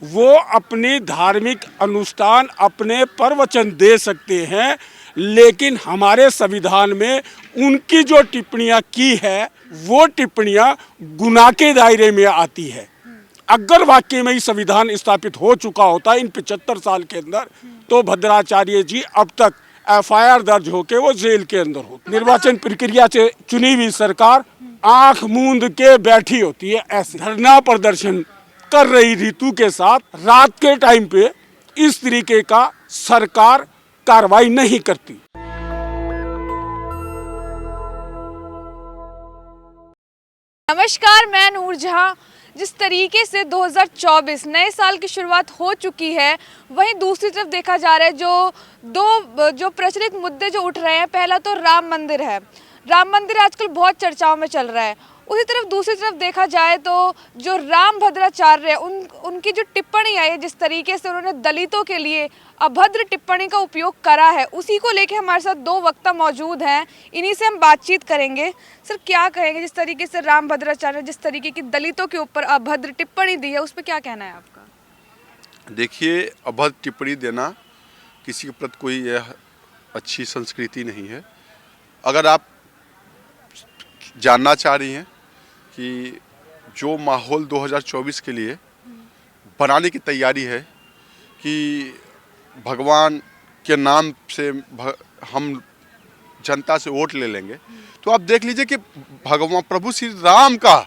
वो अपनी धार्मिक अनुष्ठान अपने प्रवचन दे सकते हैं, लेकिन हमारे संविधान में उनकी जो टिप्पणियां की है वो टिप्पणियां गुनाह के दायरे में आती है। अगर वाकई में ही संविधान स्थापित हो चुका होता इन 75 साल के अंदर, तो भद्राचार्य जी अब तक एफआईआर दर्ज होके वो जेल के अंदर होते। निर्वाचन प्रक्रिया से चुनी हुई सरकार आंख मूंद के बैठी होती है, ऐसे धरना प्रदर्शन कर रही ऋतु के साथ रात के टाइम पे इस तरीके का सरकार कार्रवाई नहीं करती। नमस्कार, मैं नूर जहां। जिस तरीके से 2024 नए साल की शुरुआत हो चुकी है, वहीं दूसरी तरफ देखा जा रहा है जो प्रचलित मुद्दे जो उठ रहे हैं। पहला तो राम मंदिर है। राम मंदिर आजकल बहुत चर्चाओं में चल रहा है। उसी तरफ दूसरी तरफ देखा जाए तो जो राम भद्राचार्य उनकी जो टिप्पणी आई है, जिस तरीके से उन्होंने दलितों के लिए अभद्र टिप्पणी का उपयोग करा है, उसी को लेके हमारे साथ दो वक्ता मौजूद हैं। इन्हीं से हम बातचीत करेंगे। सर, क्या कहेंगे जिस तरीके से राम भद्राचार्य जिस तरीके की दलितों के ऊपर अभद्र टिप्पणी दी है, उस पर क्या कहना है आपका? देखिए, अभद्र टिप्पणी देना किसी के प्रति कोई यह अच्छी संस्कृति नहीं है। अगर आप जानना चाह रही हैं कि जो माहौल 2024 के लिए बनाने की तैयारी है कि भगवान के नाम से हम जनता से वोट ले लेंगे, तो आप देख लीजिए कि भगवान प्रभु श्री राम का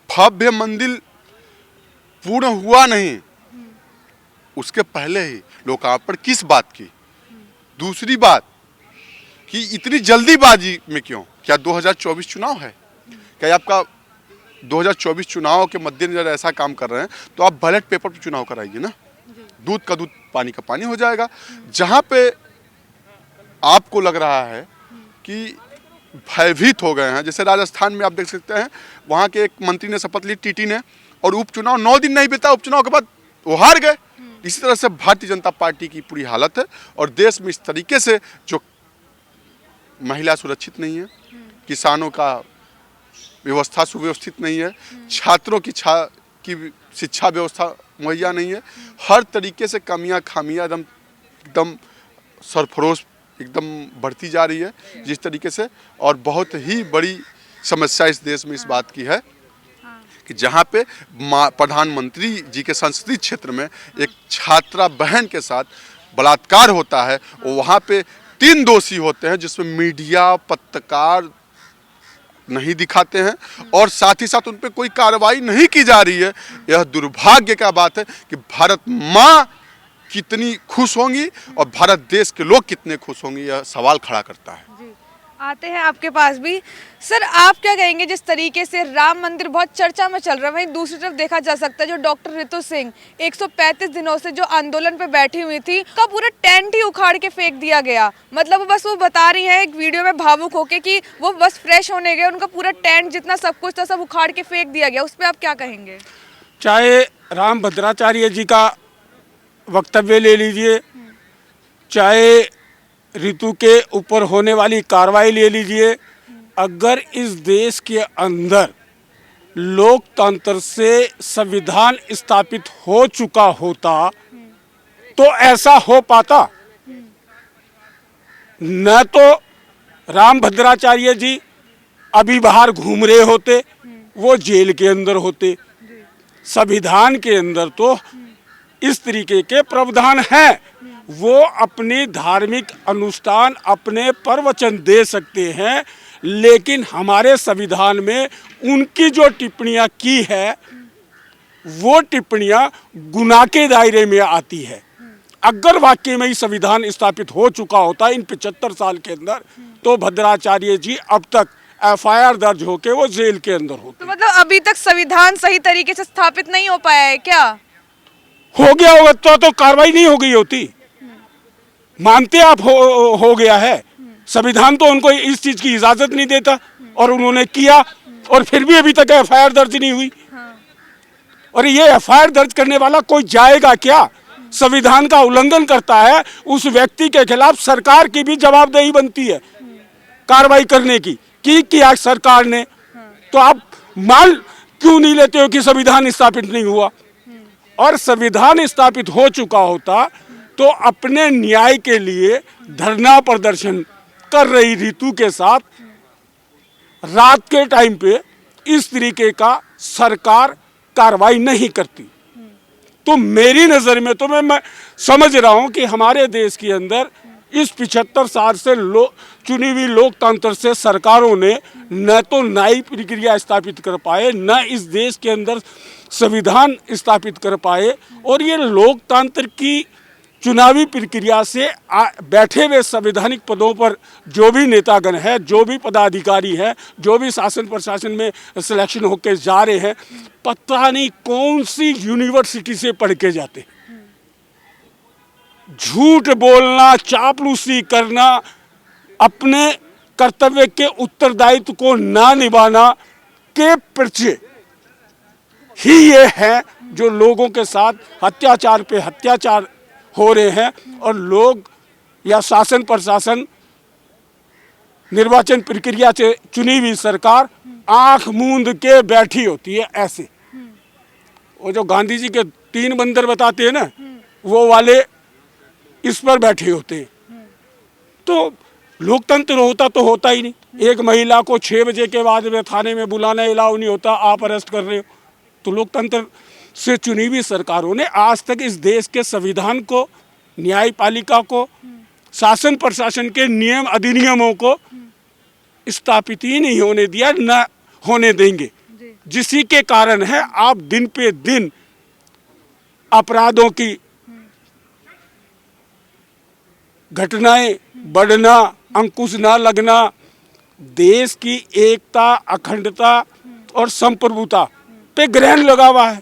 भव्य मंदिर पूर्ण हुआ नहीं, उसके पहले ही लोकार्पण किस बात की। दूसरी बात कि इतनी जल्दीबाजी में क्यों? क्या 2024 चुनाव है? क्या आपका 2024 चुनाव के मद्देनजर ऐसा काम कर रहे हैं तो आप बैलेट पेपर पर चुनाव कराइए ना, दूध का दूध पानी का पानी हो जाएगा। जहां पे आपको लग रहा है कि भयभीत हो गए हैं, जैसे राजस्थान में आप देख सकते हैं, वहां के एक मंत्री ने शपथ ली, टीटी ने, और उपचुनाव 9 दिन नहीं बीता, उपचुनाव के बाद वो हार गए। इसी तरह से भारतीय जनता पार्टी की पूरी हालत है। और देश में इस तरीके से जो महिला सुरक्षित नहीं है, किसानों का व्यवस्था सुव्यवस्थित नहीं है, छात्रों की शिक्षा व्यवस्था मुहैया नहीं है, हर तरीके से कमियां खामियां एकदम सरफरोश एकदम बढ़ती जा रही है जिस तरीके से। और बहुत ही बड़ी समस्या इस देश में इस बात की है कि जहां पे प्रधानमंत्री जी के संसदीय क्षेत्र में एक छात्रा बहन के साथ बलात्कार होता है, और वहां पे 3 दोषी होते हैं, जिसमें मीडिया पत्रकार नहीं दिखाते हैं और साथ ही साथ उन पर कोई कार्रवाई नहीं की जा रही है। यह दुर्भाग्य का बात है कि भारत माँ कितनी खुश होंगी और भारत देश के लोग कितने खुश होंगे, यह सवाल खड़ा करता है। जी, आते हैं आपके पास भी। सर, आप क्या कहेंगे जिस तरीके से राम मंदिर बहुत चर्चा में चल रहा है, वहीं दूसरी तरफ देखा जा सकता है जो डॉक्टर ऋतु सिंह 135 दिनों से जो आंदोलन पे बैठी हुई थी, का पूरा टेंट ही उखाड़ के फेंक दिया गया। मतलब बस वो बता रही है एक वीडियो में भावुक होके कि वो बस फ्रेश होने गए, उनका पूरा टेंट जितना सब कुछ था सब उखाड़ के फेंक दिया गया। उस पर आप क्या कहेंगे? चाहे राम भद्राचार्य जी का वक्तव्य ले लीजिए, चाहे ऋतु के ऊपर होने वाली कार्रवाई ले लीजिए, अगर इस देश के अंदर लोकतंत्र से संविधान स्थापित हो चुका होता तो ऐसा हो पाता? न तो राम भद्राचार्य जी अभी बाहर घूम रहे होते, वो जेल के अंदर होते। संविधान के अंदर तो इस तरीके के प्रावधान हैं, वो अपनी धार्मिक अनुष्ठान अपने प्रवचन दे सकते हैं, लेकिन हमारे संविधान में उनकी जो टिप्पणियां की है वो टिप्पणियां गुनाह के दायरे में आती है। अगर वाकई में ही संविधान स्थापित हो चुका होता इन 75 साल के अंदर, तो भद्राचार्य जी अब तक एफआईआर दर्ज होके वो जेल के अंदर होते। तो मतलब अभी तक संविधान सही तरीके से स्थापित नहीं हो पाया है क्या? हो गया होगा तो कार्रवाई नहीं हो गई होती। मानते आप हो गया है, संविधान तो उनको इस चीज की इजाजत नहीं देता और उन्होंने किया, और फिर भी अभी तक एफआईआर दर्ज नहीं हुई। और ये एफआईआर दर्ज करने वाला कोई जाएगा क्या? संविधान का उल्लंघन करता है उस व्यक्ति के खिलाफ सरकार की भी जवाबदेही बनती है कार्रवाई करने की किया सरकार ने। तो आप मान क्यों नहीं लेते हो कि संविधान स्थापित नहीं हुआ? और संविधान स्थापित हो चुका होता तो अपने न्याय के लिए धरना प्रदर्शन कर रही रितु के साथ रात के टाइम पे इस तरीके का सरकार कार्रवाई नहीं करती। तो मेरी नज़र में तो मैं समझ रहा हूं कि हमारे देश के अंदर इस 75 साल से चुनी हुई लोकतंत्र से सरकारों ने न तो न्यायिक प्रक्रिया स्थापित कर पाए, न इस देश के अंदर संविधान स्थापित कर पाए, और ये लोकतंत्र की चुनावी प्रक्रिया से बैठे हुए संवैधानिक पदों पर जो भी नेतागण है, जो भी पदाधिकारी है, जो भी शासन प्रशासन में सिलेक्शन होके जा रहे हैं, पता नहीं कौन सी यूनिवर्सिटी से पढ़ के जाते हैं। झूठ बोलना, चापलूसी करना, अपने कर्तव्य के उत्तरदायित्व को ना निभाना के पर्चे ही ये है जो लोगों के साथ अत्याचार पे अत्याचार हो रहे हैं। और लोग या शासन प्रशासन, निर्वाचन प्रक्रिया से चुनी हुई सरकार आंख मूंद के बैठी होती है ऐसे। वो जो गांधी जी के 3 बंदर बताते हैं ना, वो वाले इस पर बैठे होते हैं। तो लोकतंत्र होता तो होता ही नहीं। एक महिला को 6 बजे के बाद में थाने में बुलाना अलाउ नहीं होता, आप अरेस्ट कर रहे हो। तो लोकतंत्र से चुनी हुई सरकारों ने आज तक इस देश के संविधान को, न्यायपालिका को, शासन प्रशासन के नियम अधिनियमों को स्थापित ही नहीं होने दिया, न होने देंगे। जिसी के कारण है आप दिन पे दिन अपराधों की घटनाएं बढ़ना, अंकुश ना लगना, देश की एकता, अखंडता और संप्रभुता पे ग्रहण लगा हुआ है।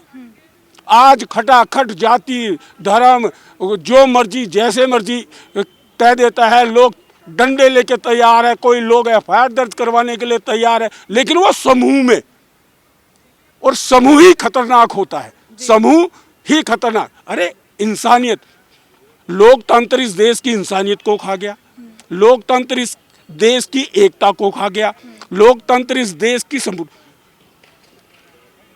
आज खटाखट जाति धर्म जो मर्जी जैसे मर्जी कह देता है, लोग डंडे लेके तैयार है, कोई लोग एफआईआर दर्ज करवाने के लिए तैयार है, लेकिन वो समूह में, और समूह ही खतरनाक होता है, समूह ही खतरनाक। अरे इंसानियत, लोकतंत्र इस देश की इंसानियत को खा गया, लोकतंत्र इस देश की एकता को खा गया, लोकतंत्र इस देश की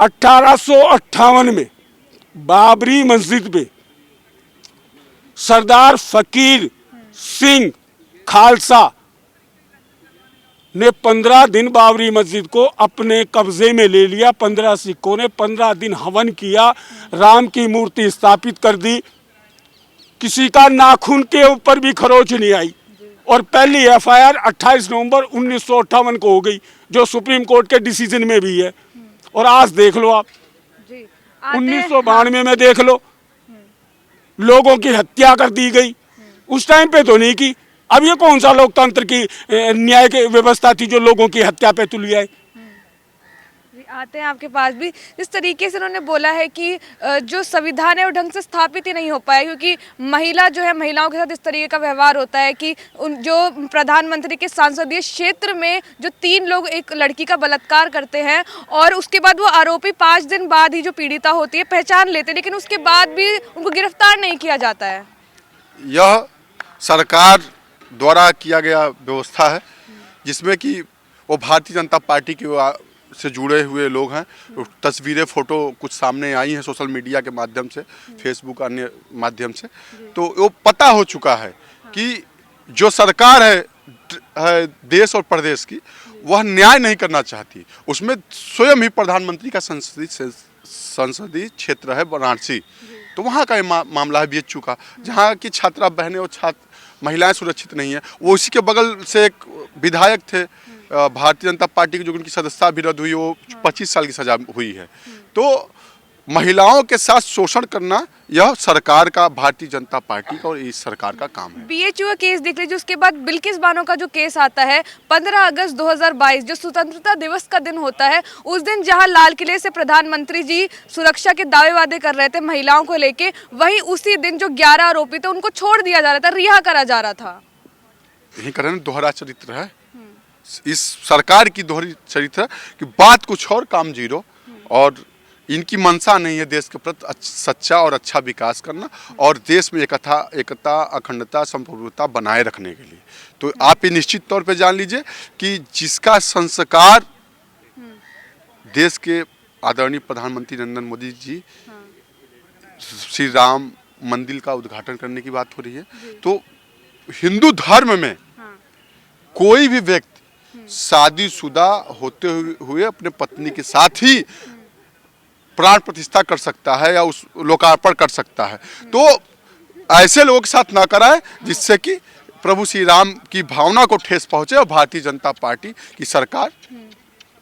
1858 में बाबरी मस्जिद पे सरदार फकीर सिंह खालसा ने 15 दिन बाबरी मस्जिद को अपने कब्जे में ले लिया। 15 सिखों ने 15 दिन हवन किया, राम की मूर्ति स्थापित कर दी, किसी का नाखून के ऊपर भी खरोच नहीं आई। और पहली एफआईआर 28 नवंबर 1958 को हो गई, जो सुप्रीम कोर्ट के डिसीजन में भी है। और आज देख लो आप, 1992 में देख लो, लोगों की हत्या कर दी गई। उस टाइम पे तो नहीं की। अब ये कौन सा लोकतंत्र की न्याय की व्यवस्था थी जो लोगों की हत्या पे तुली आई? आते हैं आपके पास भी। जिस तरीके से उन्होंने बोला है कि जो संविधान है वो ढंग से स्थापित ही नहीं हो पाया, क्योंकि महिला जो है, महिलाओं के साथ इस तरीके का व्यवहार होता है कि जो प्रधानमंत्री के संसदीय क्षेत्र में जो 3 लोग एक लड़की का बलात्कार करते हैं और उसके बाद वो आरोपी 5 दिन बाद ही जो पीड़िता होती है पहचान लेते हैं, लेकिन उसके बाद भी उनको गिरफ्तार नहीं किया जाता है। यह सरकार द्वारा किया गया व्यवस्था है, जिसमें कि वो भारतीय जनता पार्टी की से जुड़े हुए लोग हैं। तस्वीरें, फोटो कुछ सामने आई हैं सोशल मीडिया के माध्यम से, फेसबुक अन्य माध्यम से। तो वो पता हो चुका है कि जो सरकार है देश और प्रदेश की, वह न्याय नहीं करना चाहती। उसमें स्वयं ही प्रधानमंत्री का संसदीय क्षेत्र है वाराणसी, तो वहाँ का मामला बीत चुका, जहाँ की छात्रा बहनें और महिलाएं सुरक्षित नहीं है। वो उसी के बगल से एक विधायक थे भारतीय जनता पार्टी की, जो उनकी सदस्यता भी रद्द हुई, वो 25 साल की सजा हुई है। तो महिलाओं के साथ शोषण करना यह सरकार का, भारतीय जनता पार्टी का और इस सरकार का काम है। बीएचयू का केस देख लीजिए, उसके बाद बिल्किस बानो का जो केस आता है 15 अगस्त 2022 जो स्वतंत्रता दिवस का दिन होता है, उस दिन जहां लाल किले से प्रधानमंत्री जी सुरक्षा के दावे वादे कर रहे थे महिलाओं को लेके, वहीं उसी दिन जो 11 आरोपी थे उनको छोड़ दिया जा रहा था, रिहा करा जा रहा था। यही कारण दोहरा चरित्र है इस सरकार की, दोहरी चरित्र कि बात कुछ और काम जीरो, और इनकी मंशा नहीं है देश के प्रति सच्चा और अच्छा विकास करना और देश में एकता अखंडता संप्रभुता बनाए रखने के लिए। तो आप ये निश्चित तौर पे जान लीजिए कि जिसका संस्कार देश के आदरणीय प्रधानमंत्री नरेंद्र मोदी जी श्री राम मंदिर का उद्घाटन करने की बात हो रही है। तो हिंदू धर्म में कोई भी व्यक्ति शादीशुदा होते हुए अपने पत्नी के साथ ही प्राण प्रतिष्ठा कर सकता है या उस लोकार्पण कर सकता है। तो ऐसे लोगों के साथ ना कराए जिससे कि प्रभु श्री राम की भावना को ठेस पहुंचे और भारतीय जनता पार्टी की सरकार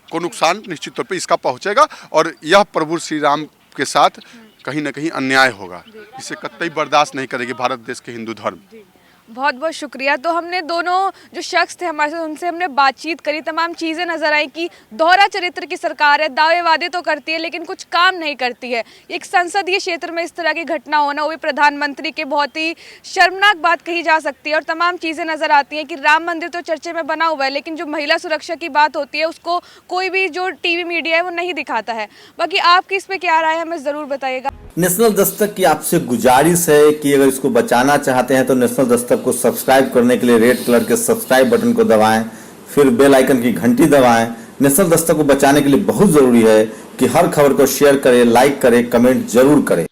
को नुकसान निश्चित तौर पे इसका पहुंचेगा और यह प्रभु श्री राम के साथ कहीं ना कहीं अन्याय होगा। इसे कतई बर्दाश्त नहीं करेगी भारत देश के हिंदू धर्म। बहुत बहुत शुक्रिया। तो हमने दोनों जो शख्स थे हमारे साथ उनसे हमने बातचीत करी, तमाम चीज़ें नजर आई कि दोहरा चरित्र की सरकार है, दावे वादे तो करती है लेकिन कुछ काम नहीं करती है। एक संसदीय क्षेत्र में इस तरह की घटना होना, वो भी प्रधानमंत्री के, बहुत ही शर्मनाक बात कही जा सकती है। और तमाम चीज़ें नजर आती हैं कि राम मंदिर तो चर्चे में बना हुआ है लेकिन जो महिला सुरक्षा की बात होती है उसको कोई भी जो टीवी मीडिया है वो नहीं दिखाता है। बाकी आपकी इस पर क्या राय है हमें ज़रूर बताइएगा। नेशनल दस्तक की आपसे गुजारिश है कि अगर इसको बचाना चाहते हैं तो नेशनल दस्तक को सब्सक्राइब करने के लिए रेड कलर के सब्सक्राइब बटन को दबाएं, फिर बेल आइकन की घंटी दबाएं। नेशनल दस्तक को बचाने के लिए बहुत जरूरी है कि हर खबर को शेयर करें, लाइक करें, कमेंट जरूर करें।